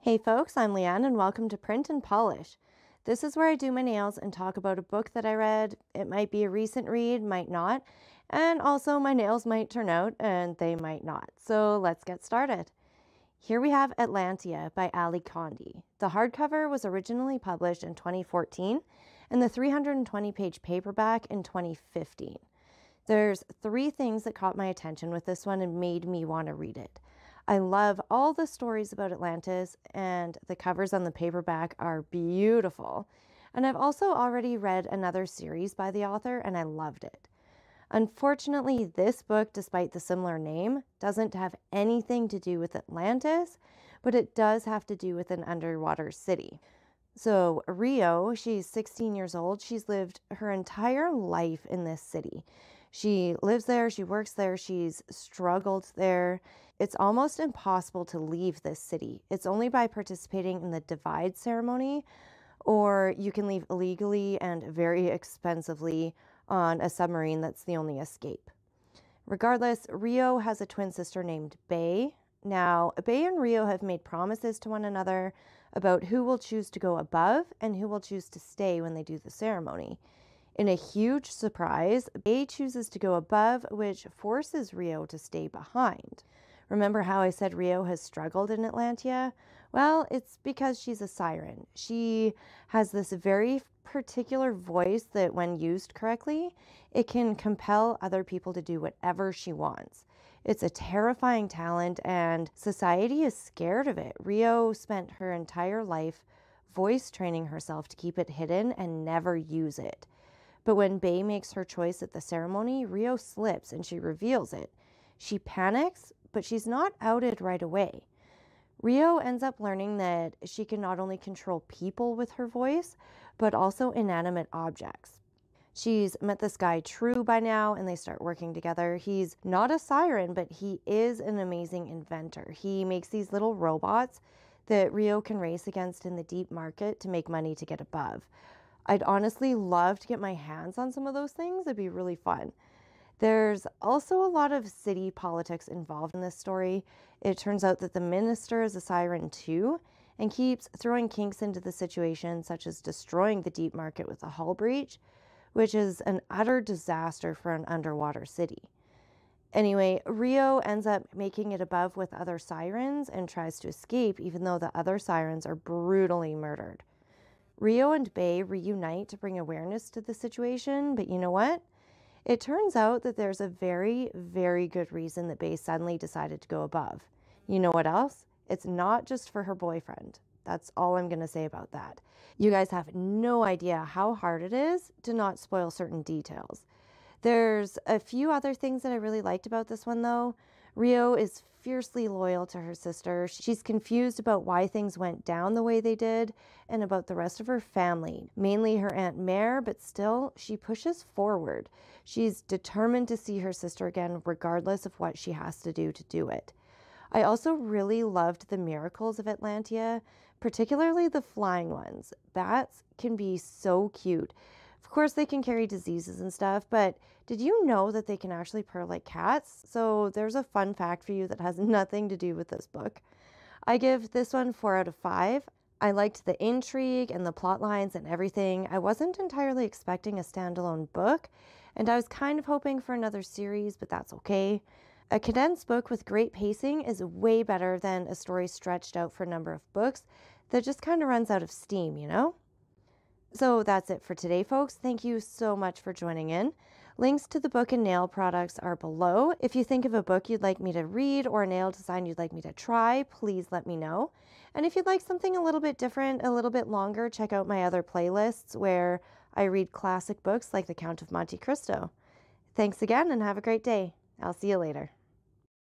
Hey folks, I'm Leanne and welcome to Print and Polish. This is where I do my nails and talk about a book that I read. It might be a recent read, might not, and also my nails might turn out and they might not. So let's get started. Here we have Atlantia by Ally Condie. The hardcover was originally published in 2014 and the 320-page paperback in 2015. There's three things that caught my attention with this one and made me want to read it. I love all the stories about Atlantis, and the covers on the paperback are beautiful. And I've also already read another series by the author, and I loved it. Unfortunately, this book, despite the similar name, doesn't have anything to do with Atlantis, but it does have to do with an underwater city. So Rio, she's 16 years old. She's lived her entire life in this city. She lives there, she works there, she's struggled there. It's almost impossible to leave this city. It's only by participating in the divide ceremony, or you can leave illegally and very expensively on a submarine. That's the only escape. Regardless, Rio has a twin sister named Bay. Now, Bay and Rio have made promises to one another about who will choose to go above and who will choose to stay when they do the ceremony. In a huge surprise, Bay chooses to go above, which forces Rio to stay behind. Remember how I said Rio has struggled in Atlantia? Well, it's because she's a siren. She has this very particular voice that, when used correctly, it can compel other people to do whatever she wants. It's a terrifying talent, and society is scared of it. Rio spent her entire life voice training herself to keep it hidden and never use it. But when Bay makes her choice at the ceremony, Rio slips and she reveals it. She panics, but she's not outed right away. Rio ends up learning that she can not only control people with her voice, but also inanimate objects. She's met this guy True by now, and they start working together. He's not a siren, but he is an amazing inventor. He makes these little robots that Rio can race against in the deep market to make money to get above. I'd honestly love to get my hands on some of those things. It'd be really fun. There's also a lot of city politics involved in this story. It turns out that the minister is a siren too and keeps throwing kinks into the situation, such as destroying the deep market with a hull breach, which is an utter disaster for an underwater city. Anyway, Rio ends up making it above with other sirens and tries to escape, even though the other sirens are brutally murdered. Rio and Bay reunite to bring awareness to the situation, but you know what? It turns out that there's a very, very good reason that Bay suddenly decided to go above. You know what else? It's not just for her boyfriend. That's all I'm going to say about that. You guys have no idea how hard it is to not spoil certain details. There's a few other things that I really liked about this one, though. Rio is fiercely loyal to her sister. She's confused about why things went down the way they did and about the rest of her family, mainly her Aunt Mare, but still, she pushes forward. She's determined to see her sister again, regardless of what she has to do it. I also really loved the miracles of Atlantia, particularly the flying ones. Bats can be so cute. Of course, they can carry diseases and stuff, but did you know that they can actually purr like cats? So there's a fun fact for you that has nothing to do with this book. I give this one 4 out of 5. I liked the intrigue and the plot lines and everything. I wasn't entirely expecting a standalone book, and I was kind of hoping for another series, but that's okay. A condensed book with great pacing is way better than a story stretched out for a number of books that just kind of runs out of steam, you know? So that's it for today, folks. Thank you so much for joining in. Links to the book and nail products are below. If you think of a book you'd like me to read or a nail design you'd like me to try, please let me know. And if you'd like something a little bit different, a little bit longer, check out my other playlists where I read classic books like The Count of Monte Cristo. Thanks again and have a great day. I'll see you later.